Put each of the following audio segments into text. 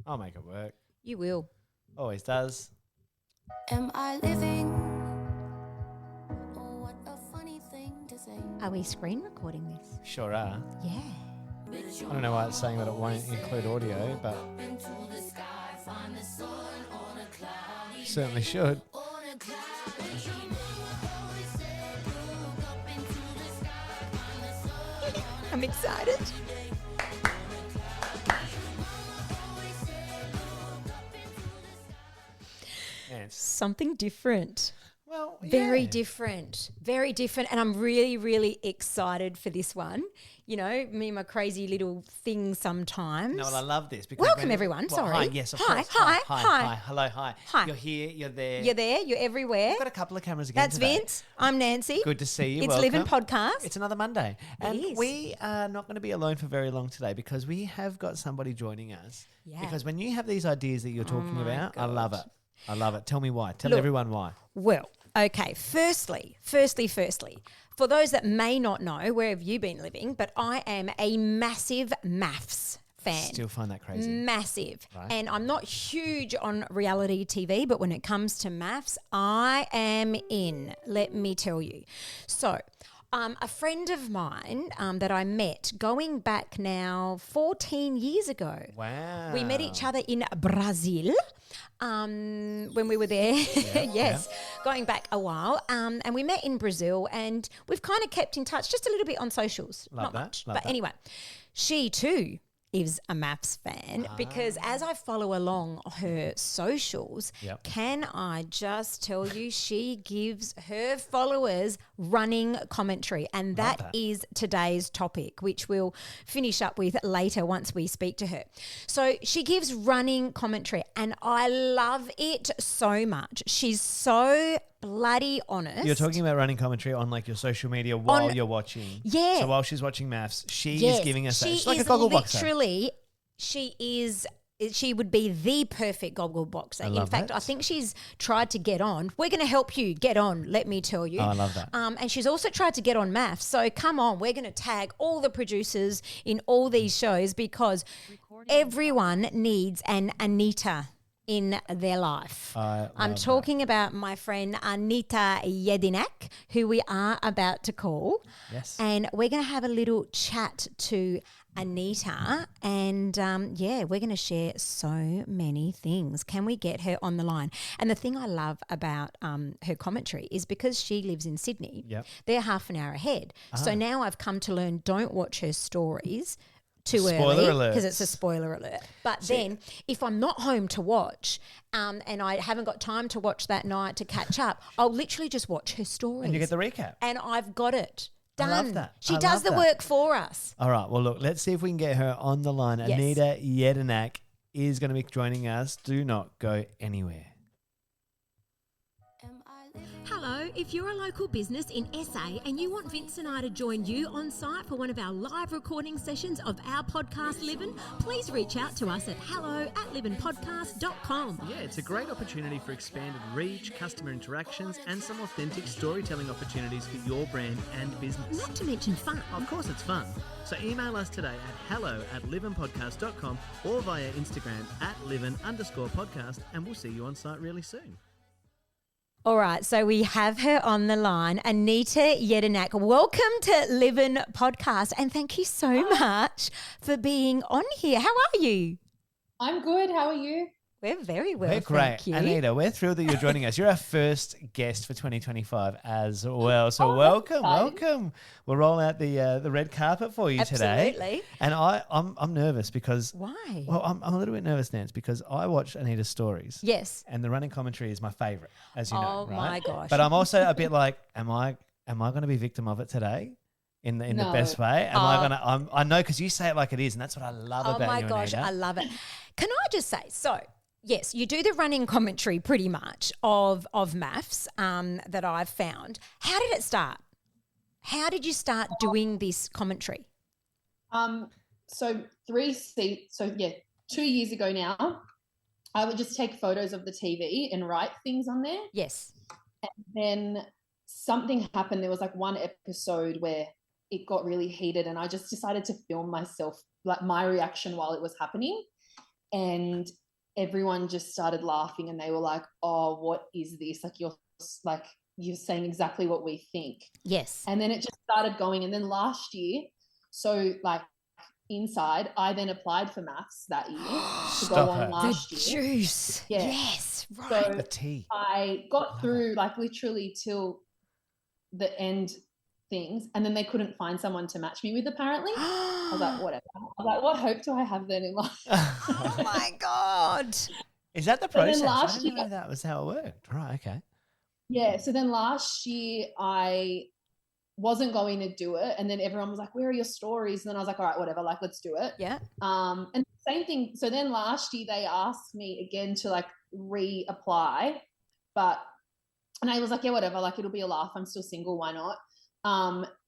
I'll make it work. You will. Always does. Am I living? Oh, what a funny thing to say. Are we screen recording this? Sure are. Yeah. I don't know why it's saying that it won't include audio, but certainly should. I'm excited. Yeah, it's, Something different. well, Very yeah. different. Very different. And I'm really, really excited for this one. You know, me and my crazy little thing sometimes. No, well, I love this. Because Welcome, everyone. Well, Sorry. Hi, yes, of Hi, course. hi, hi. Hi. Hello, hi. Hi. You're here, you're there. You're there. You're everywhere. We've got a couple of cameras again That's today. Vince. I'm Nancy. Good to see you. It's Welcome. Livin Podcast. It's another Monday. And is. we are not going to be alone for very long today because we have got somebody joining us. Yeah. Because when you have these ideas that you're talking about, I love it. I love it. Tell me why. Tell Look. everyone why. Well, okay. Firstly, for those that may not know, where have you been living? But I am a massive maths fan. Still find that crazy. Massive. Right. And I'm not huge on reality TV, but when it comes to maths, I am in, let me tell you. So, a friend of mine that I met going back now 14 years ago. Wow. We met each other in Brazil when we were there. Yes, going back a while. And we met in Brazil and we've kind of kept in touch just a little bit on socials. Love Not that, much. love But that. anyway, she too is a maths fan because as I follow along her socials, Yep. can I just tell you, she gives her followers running commentary. And that is today's topic, which we'll finish up with later once we speak to her. So she gives running commentary and I love it so much. She's so bloody honest. You're talking about running commentary on like your social media while you're watching. Yeah. So while she's watching maths, she Yes, is giving us that. she She's like a is goggle boxer. literally, she would be the perfect goggle boxer. In love fact, that. I think she's tried to get on. We're going to help you get on, let me tell you. Oh, I love that. And she's also tried to get on maths. So come on, we're going to tag all the producers in all these shows because everyone needs an Anita in their life. I'm talking about my friend Anita Jedinak, who we are about to call. Yes. And we're going to have a little chat to Anita and we're going to share so many things. Can we get her on the line? And the thing I love about her commentary is because she lives in Sydney, Yep. they're half an hour ahead. So now I've come to learn, don't watch her stories too Spoiler early because alerts. it's a spoiler alert. But then if I'm not home to watch and I haven't got time to watch that night to catch up, I'll literally just watch her stories. And you get the recap. And I've got it done. I love that. She I does love the that. work for us. All right. Well, look, let's see if we can get her on the line. Yes. Anita Jedinak is going to be joining us. Do not go anywhere. Am I living? Hello, if you're a local business in SA and you want Vince and I to join you on site for one of our live recording sessions of our podcast Livin, please reach out to us at hello@livinpodcast.com. Yeah, it's a great opportunity for expanded reach, customer interactions, and some authentic storytelling opportunities for your brand and business. Not to mention fun. Of course, it's fun. So email us today at hello@livinpodcast.com or via Instagram at livin_podcast, and we'll see you on site really soon. All right, so we have her on the line, Anita Jedinak. Welcome to Livin Podcast, and thank you so much for being on here. How are you? I'm good. How are you? We're very well, We're great. thank you. Anita, we're thrilled that you're joining us. You're our first guest for 2025 as well. So welcome, exciting. welcome. We'll roll out the red carpet for you today. Absolutely. And I'm nervous because Why? well, I'm a little bit nervous, Nance, because I watch Anita's stories. Yes. And the running commentary is my favourite, as you know, Oh, right? my gosh. But I'm also a bit like, am I going to be victim of it today? In the No. best way? I know because you say it like it is, and that's what I love Oh about my you, gosh, Anita. I love it. Can I just say, so yes, you do the running commentary pretty much of maths that I've found. How did it start? How did you start doing this commentary? So 2 years ago now, I would just take photos of the TV and write things on there. Yes. Then something happened. There was like one episode where it got really heated and I just decided to film myself, like my reaction while it was happening. and everyone just started laughing, and they were like, "Oh, what is this? Like you're saying exactly what we think." Yes. And then it just started going. And then last year, so like inside, I then applied for maths that year to go on last the year. juice. Yeah. Yes. Right. So The tea. I got through like literally till the end things, and then they couldn't find someone to match me with, apparently. I was like, whatever. I was like, what hope do I have then in life? Oh my God. Is that the But then process? I last didn't know year- that was how it worked. Right, okay. Yeah. So then last year I wasn't going to do it, and then everyone was like, where are your stories? And then I was like, all right, whatever, like let's do it. Yeah. And same thing. So then last year they asked me again to like reapply, and I was like, yeah, whatever, like it'll be a laugh. I'm still single, why not?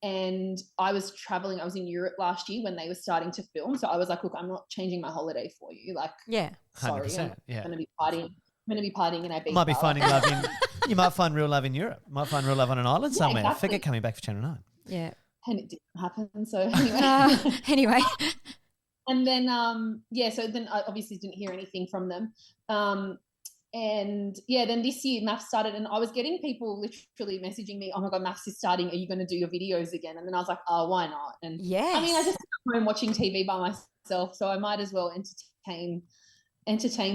And I was traveling. I was in Europe last year when they were starting to film. So I was like, look, I'm not changing my holiday for you. Like, Yeah. sorry, 100%, yeah. I'm going to be partying. I'm going to be partying in Ibiza. Might be finding love in. You might find real love in Europe. Might find real love on an island somewhere. exactly. Forget coming back for Channel 9. Yeah. And it didn't happen. So anyway. Anyway. And then, so then I obviously didn't hear anything from them. And yeah, then this year maths started, and I was getting people literally messaging me, oh my God, maths is starting. Are you going to do your videos again? And then I was like, oh, why not? And Yes. I mean, I just sit home watching TV by myself, so I might as well entertain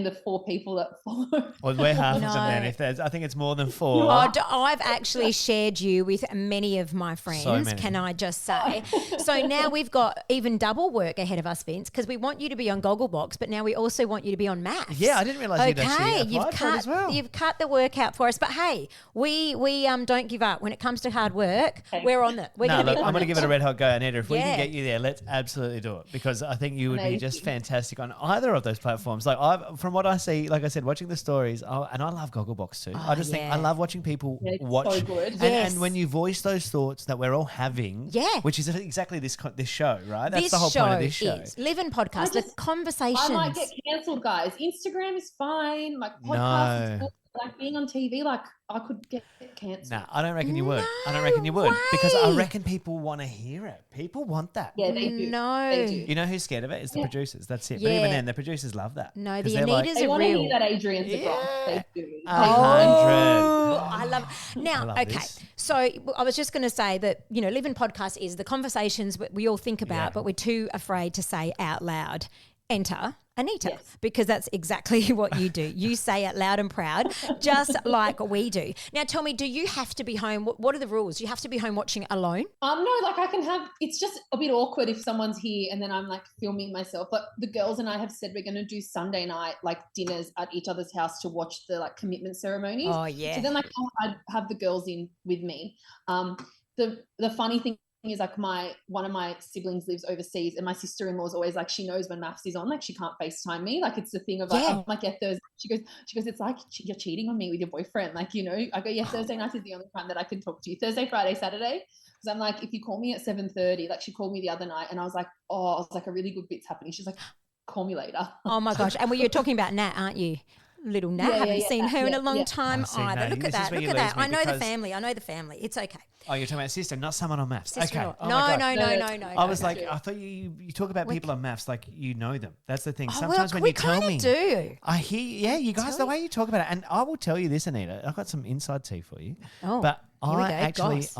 the 4 people that follow. Well, we're half of them No. then. If there's, I think it's more than 4. I've actually shared you with many of my friends, many. can I just say. So now we've got even double work ahead of us, Vince, because we want you to be on Gogglebox, but now we also want you to be on maths. Yeah, I didn't realise you'd actually applied for it as well. You've cut the work out for us. But hey, we don't give up. When it comes to hard work, we're on it. We're No, going to look, be on I'm going to give it a red hot go, Anita. If we Yeah. can get you there, let's absolutely do it, because I think you would be Amazing. just fantastic on either of those platforms. Like from what I see, like I said, watching the stories, and I love Gogglebox too. I just think yeah. I love watching people Yeah, it's watch. so good. Yes. And when you voice those thoughts that we're all having, Yeah. which is exactly this show, right? That's this the whole show point of this show. is Livin Podcast, the I conversations. might get cancelled, guys. Instagram is fine. Like podcast is No. good. Like being on TV, like I could get cancelled. Nah, I don't reckon you would. I don't No reckon you would, because I way. reckon people want to hear it. People want that. Yeah, they do. No. They do. You know who's scared of it? It's the Yeah. producers. That's it. Yeah. But even then, the producers love that. No, 'Cause the they're like, Anitas They are want to real. hear that Adrian's a Yeah. They do. They 100. I love now. I love Okay, this. so I was just going to say that Livin Podcast is the conversations we all think about, Yeah. but we're too afraid to say out loud. Enter Anita, Yes. because that's exactly what you do. You say it loud and proud, just like we do. Now, tell me, do you have to be home? What are the rules? You have to be home watching alone? No, like I can have, it's just a bit awkward if someone's here and then I'm like filming myself. But the girls and I have said we're going to do Sunday night, like dinners at each other's house to watch the like commitment ceremonies. Oh yeah. So then like I'd have the girls in with me. The funny thing is like one of my siblings lives overseas, and my sister-in-law is always like, she knows when maths is on, like she can't FaceTime me. Like it's the thing of like, Yeah. I'm like, yeah, Thursday. She goes, it's like you're cheating on me with your boyfriend. Like, I go, yeah, Thursday night is the only time that I can talk to you. Thursday, Friday, Saturday. Because I'm like, if you call me at 7:30, like she called me the other night and I was like, a really good bit's happening. She's like, call me later. Oh my gosh. And you're talking about Nat, aren't you? Little Nat. Yeah, Haven't yeah, seen her in a long yeah. time I see, either. no, Look this at is that. where Look you at that. lose me I know the because- family. I know the family. It's okay. Oh, you're talking about sister, not someone on maths. Okay. Sister-in-law. Oh my God. No. I was like, no. I thought you talk about people on maths like you know them. That's the thing. Oh, Sometimes well, when we you tell kinda me, do. I hear, yeah, you guys, Tell the you. way you talk about it, and I will tell you this, Anita. I've got some inside tea for you. Oh, but here we I go. actually, Goss.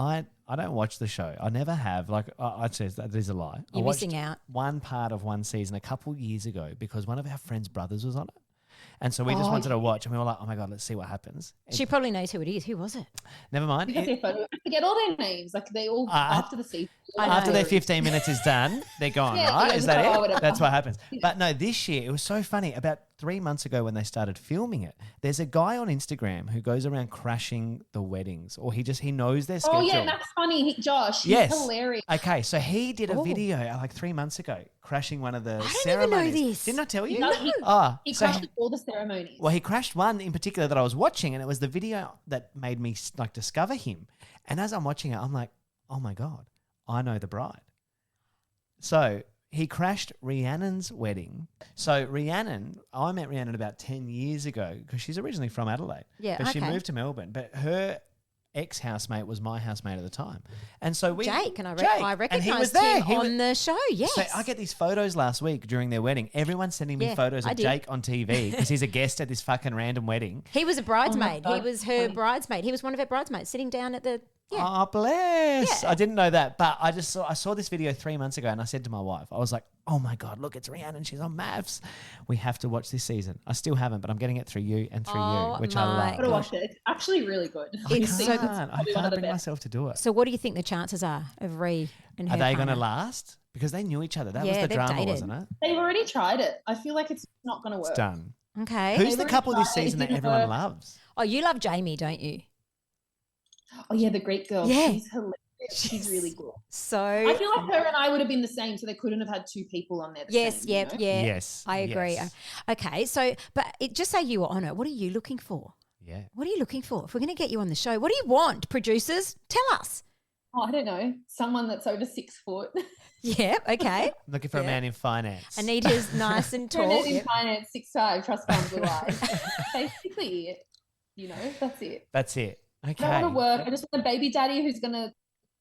I don't watch the show. I never have. Like I'd say that is a lie. I You're watched missing out. one part of one season a couple years ago because one of our friends' brothers was on it. And so we just Oh, wanted to watch, and we were like, "Oh my God, let's see what happens." She probably knows who it is. Who was it? Never mind. Because their photo, I forget all their names. Like they all after the season. I know. After their 15 minutes is done, they're gone, Yeah, right? yeah, Is that oh, it? whatever. That's what happens. But no, this year, it was so funny. About 3 months ago when they started filming it, there's a guy on Instagram who goes around crashing the weddings, or he knows their schedule. Oh yeah, that's funny. Josh, he's Yes. hilarious. Okay, so he did a Oh. video like 3 months ago, crashing one of the don't even know ceremonies. this. Didn't I tell you? No, he- Ah, He so crashed all the ceremonies. well, he crashed one in particular that I was watching, and it was the video that made me like discover him. And as I'm watching it, I'm like, oh my God, I know the bride. So he crashed Rhiannon's wedding. So Rhiannon, I met Rhiannon about 10 years ago because she's originally from Adelaide. Yeah, But she okay. moved to Melbourne. But her ex-housemate was my housemate at the time. And so Jake, and I and recognised he was there. him on the show, yes. So I get these photos last week during their wedding. Everyone's sending me Yeah, photos I of did. Jake on TV because he's a guest at this fucking random wedding. He was a bridesmaid. God, He was her bridesmaid. He was one of her bridesmaids sitting down at the Oh, bless. Yeah. I didn't know that, but I saw this video 3 months ago and I said to my wife, I was like, oh my God, look, it's Rhiannon. She's on MAFS. We have to watch this season. I still haven't, but I'm getting it through you and through Oh you, which my I love. Gotta watch it. It's actually really good. It's so good. I can't bring myself to do it. So what do you think the chances are of Ree and her Are they going to partner? last? Because they knew each other. That was Yeah, the they've drama, dated. wasn't it? They've already tried it. I feel like it's not going to work. It's done. Okay. Who's the already couple this tried it. season that It didn't everyone work. loves? Oh, you love Jamie, don't you? Oh yeah, the Greek girl. Yeah. She's hilarious. She's really good. So I feel like her and I would have been the same, so they couldn't have had two people on there. yes, you know? yeah. Yes, I agree. yes. Okay, so but just say you were on it. What are you looking for? Yeah. What are you looking for? If we're going to get you on the show, what do you want, producers? Tell us. Oh, I don't know. Someone that's over 6 foot. Yeah, okay. I'm looking for a Yeah. man in finance. Anita's nice and tall. Turned in Yep. finance, 6'5", trust fund blue eyes. Basically it. You know, that's it. That's it. I don't want Okay. to work. I just want a baby daddy who's gonna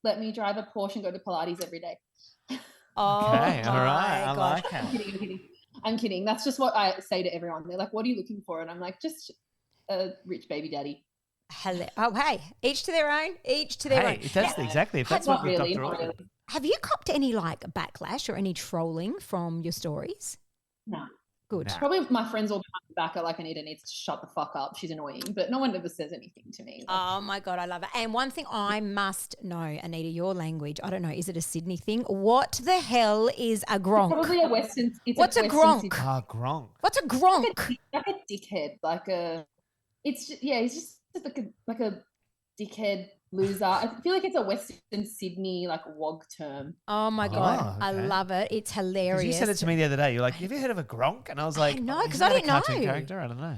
let me drive a Porsche and go to Pilates every day. Oh, Okay, all my right. I gosh. like it. I'm kidding. I'm kidding. That's just what I say to everyone. They're like, "What are you looking for?" And I'm like, "Just a rich baby daddy." Oh, hey, each to their own. Each to their own. Hey, that's exactly. If that's Not what we've really, Dr. not Orton. really. Have you copped any like backlash or any trolling from your stories? No. Good. Nah. Probably my friends all behind the back are like, Anita needs to shut the fuck up. She's annoying. But no one ever says anything to me. Like, Oh my God, I love it. And one thing I must know, Anita, your language, I don't know, is it a Sydney thing? What the hell is a gronk? probably a Western. It's What's a Western gronk? Sydney- Ah, Gronk. What's a gronk? like a dickhead, like a. It's just, yeah, he's just like a dickhead loser. I feel like it's a Western Sydney like WOG term. Oh my God, I okay. love it. It's 'Cause hilarious. you said it to me the other day. You're like, have you heard of a Gronk? And I was like, know, 'cause isn't I that a didn't know. cartoon character? I don't know.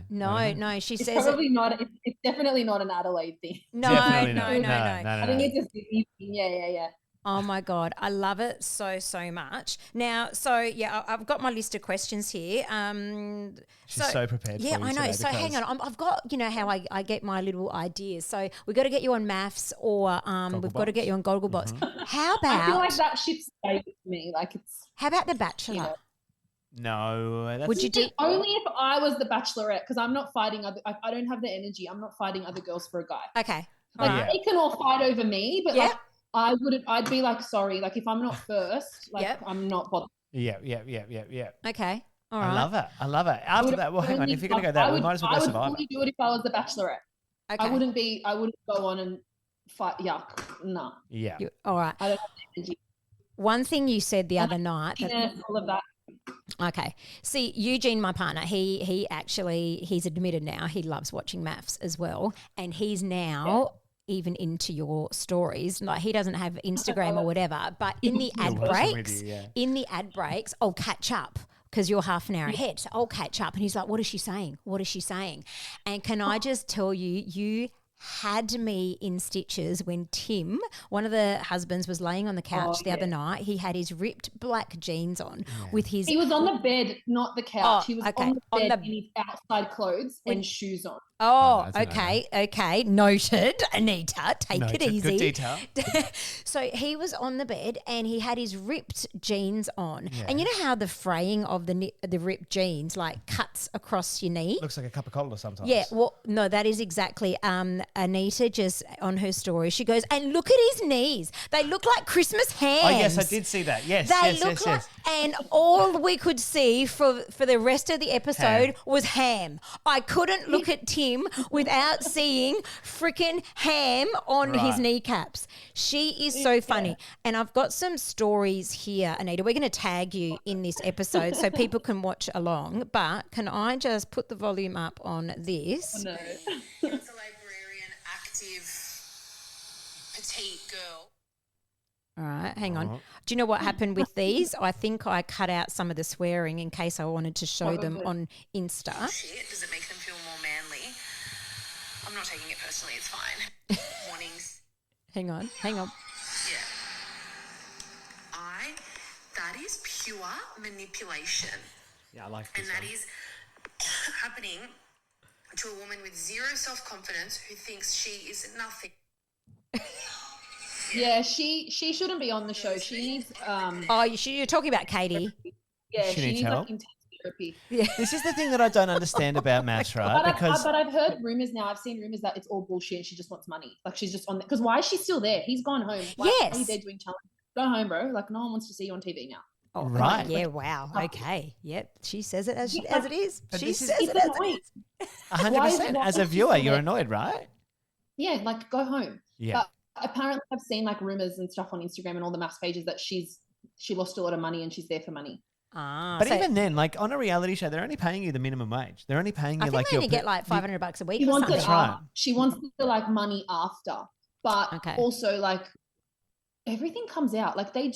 No, she It's says it. probably not. It's definitely not an Adelaide thing. No, Definitely no, not. no, No, no. no, I think it's a Sydney thing. Yeah. Oh my God, I love it so much. Now, so yeah, I've got my list of questions here. She's so prepared for Yeah, you I know. today So hang because- on, I've got how I get my little ideas. So we've got to get you on MAFS, or we've got to get you on Gogglebox. How I feel about like that ship stayed with me. Like it's The Bachelor? You know. No. That's, Would you do? only if I was the Bachelorette, because I'm not fighting other. I don't have the energy. I'm not fighting other girls for a guy. Okay. Like Yeah. they can all fight over me, but Yep. like I wouldn't. I'd be like, sorry. Like if I'm not first, like Yep. I'm not bothered. Yeah. Okay. All I right. love it. I love it. After that, well, hang on. If you're going to go that, we might as well go I would Survivor. only do it if I was the Bachelorette. Okay. I wouldn't go on and fight. Yeah, no. Yeah. All right. I don't have the energy. One thing you said the other night. All of that. Okay. See, Eugene, my partner, he's admitted now he loves watching MAFS as well, and he's now even into your stories. Like he doesn't have Instagram or whatever, but in the ad watching with breaks, you, yeah. in the ad breaks, I'll catch up. Because you're half an hour ahead. So I'll catch up. And he's like, what is she saying? What is she saying? And can I just tell you, you had me in stitches when Tim, one of the husbands, was laying on the couch the other night. He had his ripped black jeans on with his... He was on the bed, not the couch. Oh, He was okay. on the On bed the- in his outside clothes When- and shoes on. Oh, I don't know. okay. Noted, Anita. Take it Noted. easy. Good detail. So he was on the bed and he had his ripped jeans on. And you know how the fraying of the ripped jeans like cuts across your knee? Looks like a cup of cola sometimes. Yeah, well, no, that is exactly. Anita just on her story, she goes, and look at his knees. They look like Christmas hams. Oh, yes, I did see that. Yes, They yes, look yes, like, yes. and all we could see for the rest of the episode Ham. was ham. I couldn't look at Tim without seeing freaking ham on his Right. kneecaps. She is so funny. And I've got some stories here, Anita. We're going to tag you in this episode so people can watch along. But can I just put the volume up on this? No. It's a librarian, active, petite girl. All right, hang on. Uh-huh. Do you know what happened with these? I think I cut out some of the swearing in case I wanted to show them on Insta. Shit, does it make them feel more manly? I'm not taking it personally, it's fine. Warnings. Hang on. Yeah. That is pure manipulation. Yeah, I like And this that one. is happening to a woman with zero self-confidence who thinks she is nothing. Yeah, she shouldn't be on the show. She needs Oh, you're talking about Katie. yeah, She she needs needs help? like intense therapy. Yeah. This is the thing that I don't understand about maths, right? Because But I've heard rumors now. I've seen rumors that it's all bullshit and she just wants money. Like she's just on because why is she still there? He's gone home. Why are you Yes. there doing challenge? Go home, bro. Like no one wants to see you on TV now. Oh, Right. Yeah. Wow. Okay. Yep. She says it as it is. But She this is- says It's it as it annoying. is. 100%. why As is a she viewer, still you're there? annoyed, right? Yeah, like go home. Yeah. But apparently I've seen like rumors and stuff on Instagram and all the maths pages that she lost a lot of money and she's there for money. Ah, But so even then, like on a reality show, they're only paying you the minimum wage. They're only paying you I think like they only your get like $500 a week She or wants something. it right. She wants the like money after. But Okay. also like everything comes out. Like they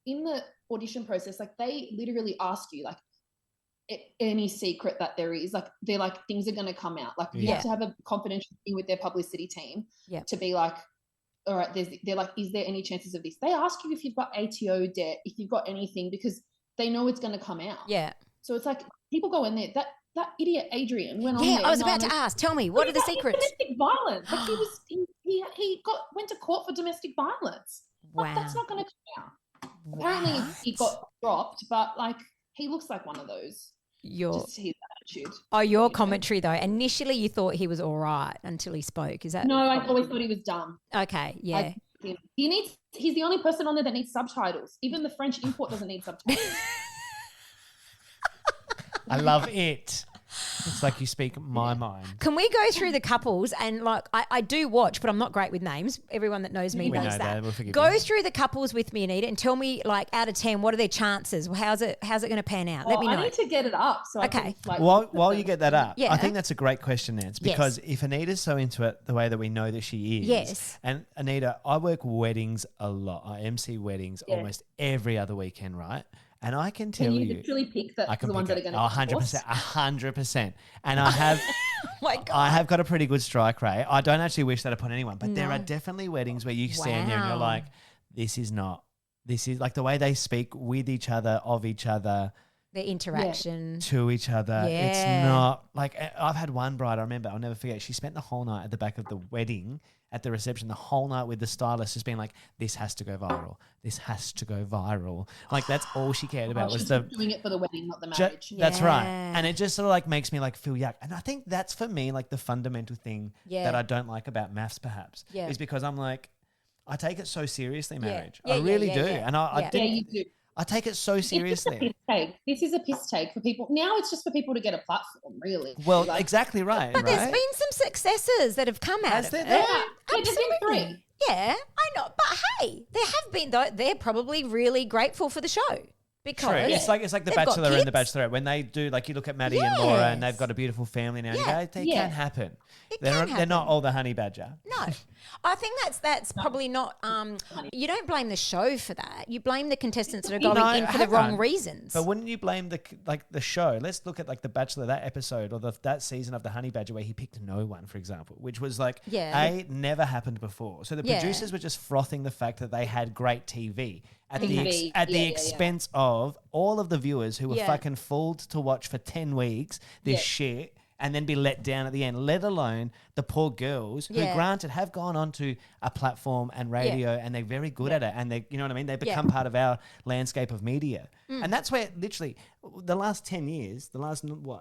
in the audition process, like they literally ask you like any secret that there is, like they're like things are going to come out. Like you Yeah. have to have a confidential thing with their publicity team Yeah. to be like, all right, they're like, is there any chances of this? They ask you if you've got ATO debt, if you've got anything, because they know it's going to come out. Yeah. So it's like people go in there. That idiot Adrian went on Yeah, there. I was and about to was- ask. Tell me, what are the secrets? Domestic violence. Like he went to court for domestic violence. Like, that's Wow. not going to come out. Apparently he got dropped, but like he looks like one of those. Your Just his attitude. your commentary though. Initially, you thought he was all right until he spoke. Is that No, I always thought he was dumb. okay? Yeah. He's the only person on there that needs subtitles. Even the French import doesn't need subtitles. I love it. It's like you speak my mind. Can we go through the couples and like I do watch, but I'm not great with names. Everyone that knows me We knows know that. We'll forgive Go you. through the couples with me, Anita, and tell me like out of 10, what are their chances? How's it going to pan out? Let me know. I need to get it up. So Okay. I can, like, While you get that up, Yeah. I think that's a great question, Nance, because if Anita's so into it the way that we know that she is, Yes. and Anita, I work weddings a lot. I MC weddings almost every other weekend, right? And I can tell Can you you, literally pick the I can ones pick that are it. going to 100%, 100%. And I have, my God. I have got a pretty good strike rate. I don't actually wish that upon anyone, but there No. are definitely weddings where you stand there and you're Wow. like, this is like the way they speak with each other, of each other, The interaction. to each other. It's Yeah. not like I've had one bride, I remember, I'll never forget. She spent the whole night at the back of the wedding at the reception, the whole night with the stylist, just being like, this has to go viral. This has to go viral. Like that's all she cared about was She's the doing it for the wedding, not the Ju- marriage. That's right. Yeah. And it just sort of like makes me like feel yuck. And I think that's for me like the fundamental thing Yeah. that I don't like about maths perhaps Yeah. is because I'm like, I take it so seriously, marriage. Yeah, I yeah, really yeah, do. yeah. And I Yeah. didn't, you do. I take it so It's just a seriously. piss take. This is a piss take for people. Now it's just for people to get a platform, really. Well, Like, exactly right. But there's right? been some successes that have come out Has of there? it. Yeah. Yeah, there's been Absolutely. three. Yeah, I know. But hey, there have been though. They're probably really grateful for the show because True. It's like the they've got Bachelor and the kids. Bachelorette when they do like you look at Maddie and Laura and they've Yes. got a beautiful family now. And you Yeah. go, they Yeah. can happen. It They're can not, they're not happen. all the honey badger. No, I think that's probably not. You don't blame the show for that. You blame the contestants that are going No, in for the hang wrong on. reasons. But wouldn't you blame the show? Let's look at like the Bachelor, that episode or that season of the Honey Badger where he picked no one, for example, which was like never happened before. So the Yeah. producers were just frothing the fact that they had great TV at the TV. at the Yeah, yeah, yeah. expense of all of the viewers who were Yeah. fucking fooled to watch for 10 weeks this Yeah. shit. And then be let down at the end, let alone the poor girls who, Yeah. granted, have gone onto a platform and radio and they're very good at it. And they, you know what I mean? They become part of our landscape of media. And that's where literally the last 10 years,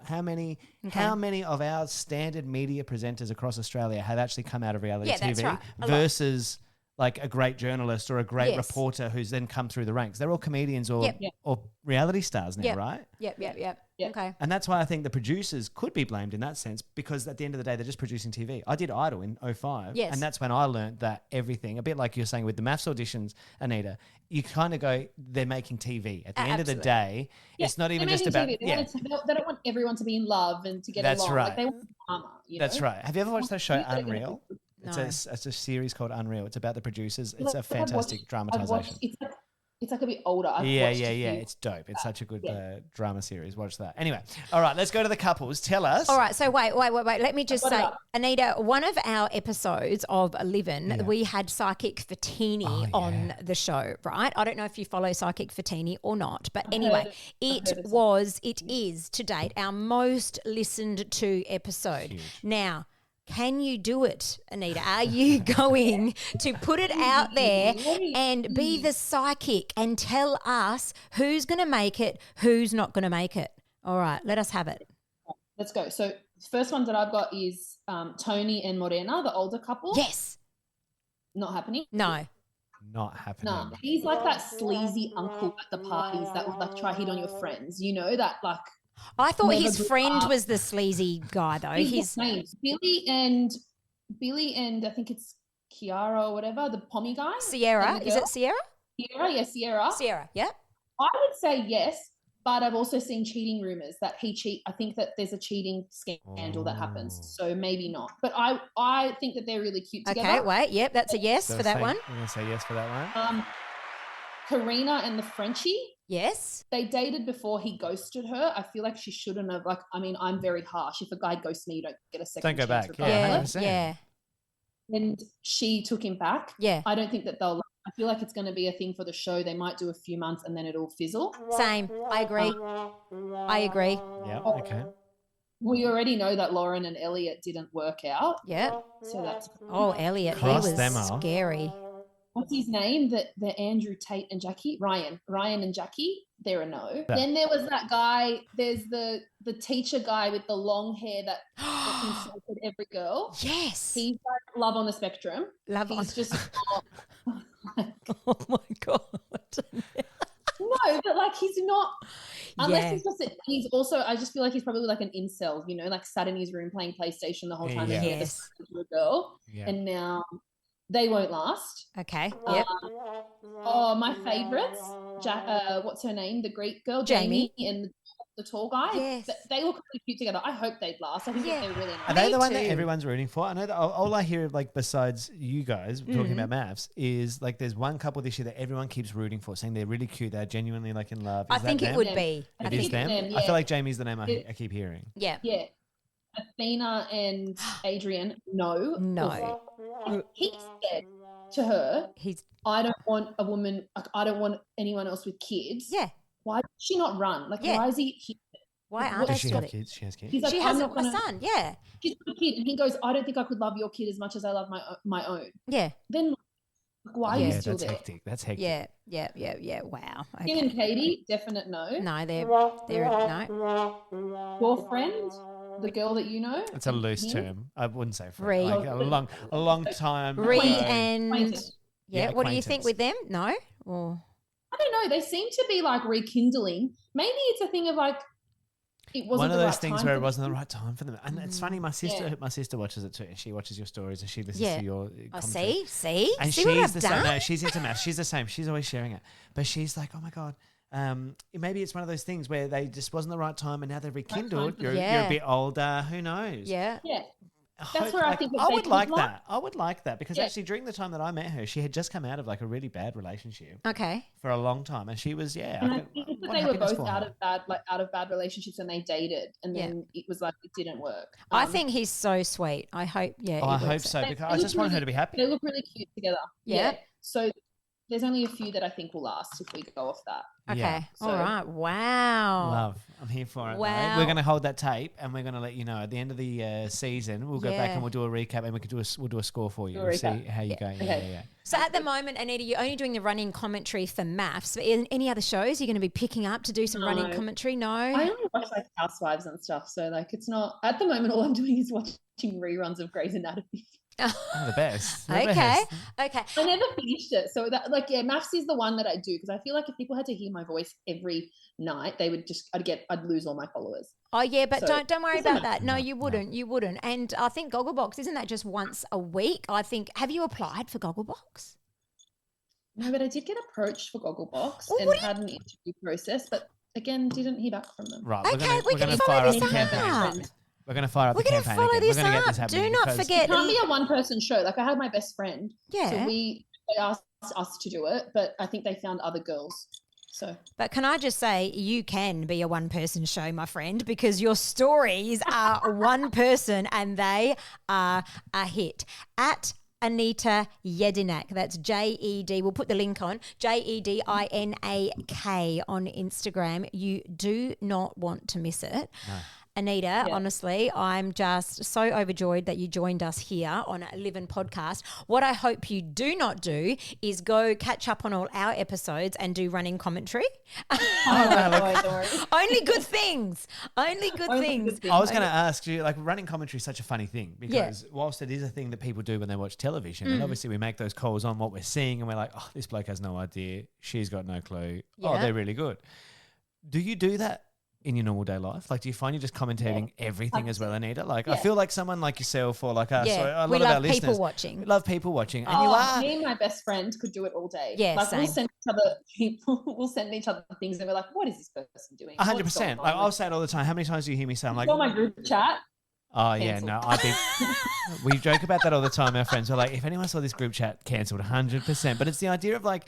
how many of our standard media presenters across Australia have actually come out of reality Yeah, that's TV right. A lot. versus like a great journalist or a great Yes. reporter who's then come through the ranks? They're all comedians or, Yep. or reality stars now, Yep. right? Yep. Yeah. Okay. And that's why I think the producers could be blamed in that sense because at the end of the day, they're just producing TV. I did Idol in 05. Yes. And that's when I learned that everything, a bit like you're saying with the maths auditions, Anita, you kind of go, they're making TV. At the end of the Absolutely. day, it's not even They're just making about... TV. Yeah, They don't want everyone to be in love and to get That's along. right. Like, they want drama. that's right. Have you ever watched that show You gotta get Unreal? it. It's, No. it's a series called Unreal. It's about the producers. It's Like, a I've fantastic watched- dramatization. It's like a bit older. I've Yeah. watched a few. It's dope. It's such a good Yeah. drama series. Watch that. Anyway, all right, let's go to the couples. Tell us. All right, so wait. Let me just Got it say, up. Anita, one of our episodes of Livin, we had Psychic Fatini on the show, right? I don't know if you follow Psychic Fatini or not, but anyway, it is to date our most listened to episode. Now, Can you do it, Anita? Are you going to put it out there and be the psychic and tell us who's going to make it, who's not going to make it? All right, let us have it. Let's go. So first one that I've got is Tony and Morena, the older couple. Yes. Not happening. No. Not happening. No, he's like that sleazy uncle at the parties that would like try hit on your friends. You know that like. I thought Never his grew friend up. was the sleazy guy though. His names Billy and I think it's Kiara or whatever, the pommy guy. Sierra. and the Is girl. it Sierra? Sierra? Yeah, Sierra. Sierra, yep. I would say yes, but I've also seen cheating rumors that he cheat. I think that there's a cheating scandal that happens, so maybe not. But I think that they're really cute together. Okay, wait. Yep, that's a yes for that one. I'm going to say yes for that one. Karina and the Frenchie. Yes. They dated before he ghosted her. I feel like she shouldn't have. Like, I mean, I'm very harsh. If a guy ghosts me, you don't get a second Don't go chance back. regardless. Yeah, Yeah, 100%. yeah, And she took him back. yeah. I don't think that they'll. I feel like it's going to be a thing for the show. They might do a few months and then it'll fizzle. Same. I agree. I agree. Yeah, okay. We already know that Lauren and Elliot didn't work out. Yep. So that's Oh, Elliot, he Cross was them off. scary. what's his name? The Andrew Tate and Jackie Ryan and Jackie. They're a no. Yeah. Then there was that guy. There's the teacher guy with the long hair that insulted every girl. Yes. He's like love on the spectrum. Love on. He's just not, Oh my God. no, but like he's not. Unless Yeah. he's just, he's also, I just feel like he's probably like an incel, you know, like sat in his room playing PlayStation the whole time and he had Yes. this to a girl, Yeah. and now they won't last. Okay. Yep. Oh, my favorites, what's her name? The Greek girl, Jamie. and the tall guy. Yes. They look really cute together. I hope they'd last. I think Yeah. that they're really Are nice. they the one too. that everyone's rooting for? I know that all I hear, like, besides you guys talking about maths, is like there's one couple this year that everyone keeps rooting for, saying they're really cute, they're genuinely like in love. I Is that think it them? would Them. be. I It think is it's them. them, I yeah. feel like Jamie's the name I keep hearing. Yeah. Yeah. Athena and Adrian, no. No. He said to her, He's I don't want a woman, like, I don't want anyone else with kids. yeah. Why does she not run? Like, Yeah. why is he? Why What aren't they Does she still? have kids? She has kids. He's like, She I'm has not a gonna. son. Yeah. She's got a kid, and he goes, I don't think I could love your kid as much as I love my own. Yeah. Then, like, why are Yeah, you still that's there? hectic. That's hectic. Yeah. Wow. Kim Okay. and Katie, definite no. No, they're no. Your friend, the girl that you know, It's a loose him? term. I wouldn't say friend. Ree. Like a long time. Ree ago. and Acquaintance. yeah. Yeah, What do you think acquaintance. with them? No. Or I don't know. They seem to be like rekindling. Maybe it's a thing of like it wasn't One of the those right things time where for it wasn't the them. right time for them. And it's funny, my sister watches it too. And she watches your stories and she listens Yeah. to your oh, commentary. see, And see what she's I've the done. same. No, she's into maths. She's the same. She's always sharing it. But she's like, oh my God, maybe it's one of those things where they just wasn't the right time and now they've rekindled. for You're, them. you're Yeah. a bit older. Who knows? Yeah. Yeah. I That's where I think that I they would could like like- that. I would like that because Yeah. actually during the time that I met her, she had just come out of like a really bad relationship Okay. for a long time. And she was, And I think that what they were happiness both for out her. of bad relationships and they dated, and Yeah. then it was like it didn't work. I think he's so sweet. I hope. Yeah. Oh, he I hope works so out. because I just want her to be happy. they look really cute together. Yeah. So there's only a few that I think will last if we go off that. Okay. Yeah. All So- right. Wow. Love. I'm here for it. mate. Wow. We're going to hold that tape and we're going to let you know at the end of the season. We'll go back Yeah. and we'll do a recap and we'll do a score for you. Do a We'll see recap. how you go. Yeah, Okay. yeah. So at the moment, Anita, you're only doing the running commentary for maths. But in any other shows you're going to be picking up to do some running No. commentary? No. I only watch like Housewives and stuff, so like it's not at the moment. All I'm doing is watching reruns of Grey's Anatomy. Oh, the best. The Okay. best. Okay. I never finished it, so that maths is the one that I do because I feel like if people had to hear my voice every night, they would just I'd lose all my followers. Oh yeah, but So, don't worry isn't about it? that. No, No, you no. wouldn't. You wouldn't. And I think Gogglebox, isn't that just once a week? I think. Have you applied for Gogglebox? No, but I did get approached for Gogglebox Well, and what had an interview process, but again, didn't hear back from them. Right. Okay, we we're can gonna follow fire up this the up. campaign. We're going to fire up We're the going to campaign follow again. this We're going to get up. this happening. Do not because- It forget. can't be a one-person show. Like I had my best friend, Yeah. so they asked us to do it, but I think they found other girls. So But can I just say, you can be a one-person show, my friend, because your stories are one person and they are a hit. At Anita Jedinak, that's J-E-D, we'll put the link on, Jedinak on Instagram. You do not want to miss it. Anita, honestly, I'm just so overjoyed that you joined us here on Livin Podcast. What I hope you do not do is go catch up on all our episodes and do running commentary. Don't worry. Only good things. Only good things. I was going to ask you, like, running commentary is such a funny thing because whilst it is a thing that people do when they watch television, and obviously we make those calls on what we're seeing and we're like, oh, this bloke has no idea. She's got no clue. Oh, Yeah. they're really good. Do you do that in your normal day life? Like, do you find you're just commentating everything as well, Anita? Like, I feel like someone like yourself or like us, or a lot we of our love listeners, people watching. we love people watching. And you are. Me and my best friend could do it all day. Yeah, like we'll same. send each other people, we'll send each other things, and we're like, "What is this person doing?" 100%. Like, I'll say it all the time. How many times do you hear me say, I'm like, on my group chat. oh, yeah, Cancelled. no, I think we joke about that all the time. Our friends are like, if anyone saw this group chat, cancelled 100%. But it's the idea of like,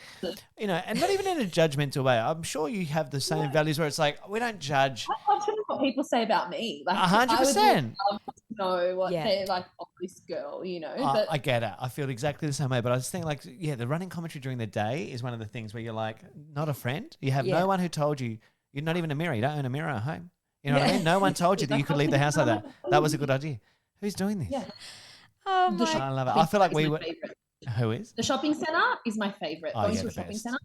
you know, and not even in a judgmental way. I'm sure you have the same values where it's like, we don't judge. I love to know what people say about me. Like 100%. I would love to know what Yeah. they're like. Oh, this girl, you know. I But get it. I feel exactly the same way. But I just think like, yeah, the running commentary during the day is one of the things where you're like, not a friend. You have no one who told you, you're not even a mirror. You don't own a mirror at home. You know what I mean? No one told you that you could leave the house like that. That was a good idea. Who's doing this? Yeah. Oh, The my. I love it. I feel like is we my were. favorite. Who is? The shopping center is my favorite. Oh, Going yeah, to a the shopping best. center.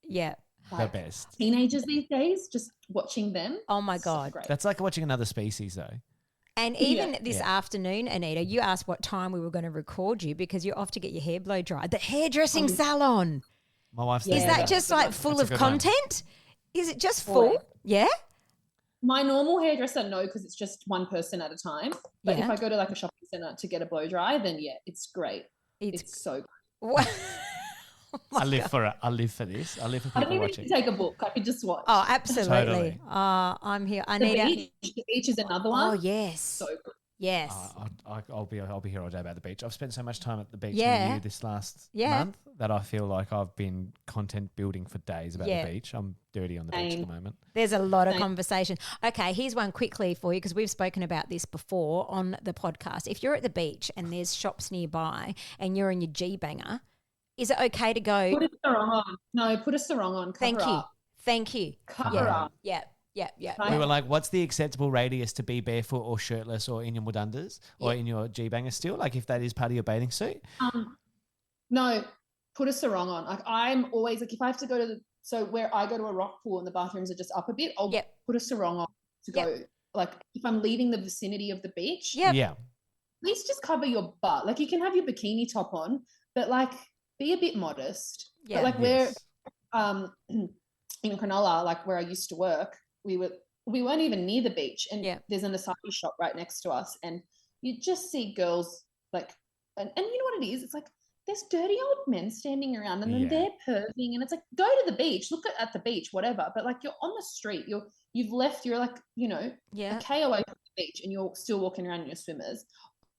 Yeah. The best. Teenagers these days, just watching them. Oh, my so God. great. That's like watching another species, though. And even this Yeah. afternoon, Anita, you asked what time we were going to record you because you're off to get your hair blow dried. The hairdressing salon. My wife's Is there. that just like full That's a of good one. content? Is it just full? Always. Yeah? My normal hairdresser, no, because it's just one person at a time. But Yeah. if I go to like a shopping center to get a blow dry, then yeah, it's great. It's It's so good. What? I live for it. I live for this. I live for I don't people even need watching. to take a book. I could just watch. Oh, absolutely. Totally. I'm here. the Anita. beach. The beach is another one. Oh, yes. So good. Yes. I'll be here all day about the beach. I've spent so much time at the beach Yeah. with you this last Yeah. month that I feel like I've been content building for days about Yeah. the beach. I'm dirty on the beach at Same. the moment. There's a lot of Same. conversation. Okay, here's one quickly for you because we've spoken about this before on the podcast. If you're at the beach and there's shops nearby and you're in your G-banger, is it okay to go, Put a sarong on. No, put a sarong on. Cover thank you, up. thank you. Cover yeah. up. Yeah, yeah, yeah. Right. We were like, what's the acceptable radius to be barefoot or shirtless or in your mudundas or in your G-banger still? Like if that is part of your bathing suit? No, put a sarong on. Like I'm always like if I have to go to so where I go to a rock pool and the bathrooms are just up a bit, I'll Yep. put a sarong on to Yep. go. Like if I'm leaving the vicinity of the beach, Yep. Yeah. at least just cover your butt. Like you can have your bikini top on, but like be a bit modest. Yeah. But like Yes. in Cronulla, like where I used to work, we weren't even near the beach, and Yeah. there's an acai shop right next to us, and you just see girls like, and you know what it is? It's like there's dirty old men standing around, and then Yeah. they're perving, and it's like go to the beach, look at the beach, whatever. But like you're on the street, you've left, you're like Yeah. a K away from the beach, and you're still walking around in your swimmers.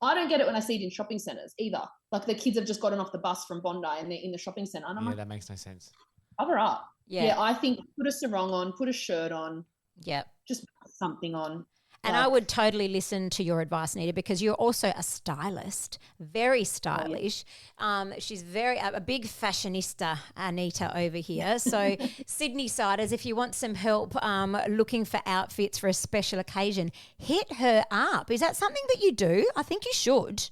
I don't get it when I see it in shopping centers either. Like the kids have just gotten off the bus from Bondi and they're in the shopping center, and I'm Yeah, like, that makes no sense. cover up. Yeah. Yeah, I think put a sarong on, put a shirt on, Yeah. just put something on. And I would totally listen to your advice, Nita, because you're also a stylist, very stylish. She's a big fashionista, Anita, over here. So Sydney siders, if you want some help looking for outfits for a special occasion, hit her up. Is that something that you do? I think you should.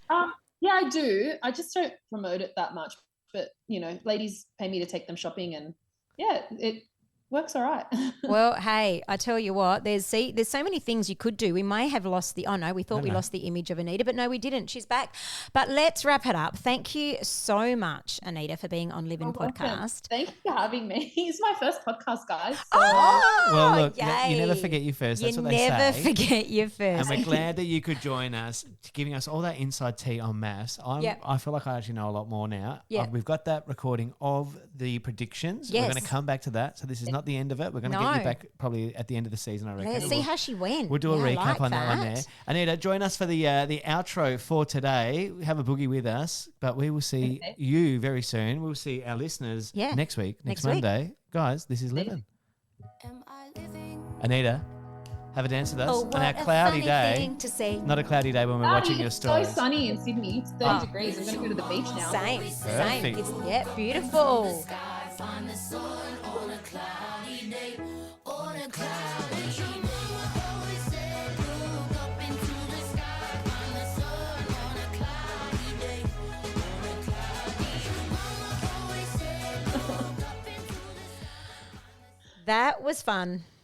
Yeah, I do. I just don't promote it that much. But, ladies pay me to take them shopping, and yeah, it works all right. Well, hey, I tell you what, there's so many things you could do. We may have lost we thought we lost the image of Anita, but no, we didn't. She's back. But let's wrap it up. Thank you so much, Anita, for being on Livin You're welcome. Podcast. Thank you for having me. It's my first podcast, guys. So Oh, Well, look, yay. you never forget your first. That's You what they never say. forget your And first. we're glad that you could join us, giving us all that inside tea on maths. Yep. I feel like I actually know a lot more now. Yep. We've got that recording of the predictions. We're Yes. going to come back to that. So this is not the end of it. We're going to get No. you back probably at the end of the season, I reckon. Let's see how she went. We'll do a Yeah, I recap like on that one there. Anita, join us for the outro for today. Have a boogie with us, but we will see you very soon. We'll see our listeners next week, next week. Monday. Guys, this is Livin. Am I living? Anita, have a dance with us Oh, on what our a cloudy funny day. thing to say. Not a cloudy day when we're Cloudy, watching your it's stories. so sunny in Sydney. It's 30 degrees. I'm going to go to the beach now. Same. Perfect. It's beautiful. Find the sun on a cloudy day. On a cloudy day. Always said blue. That was fun.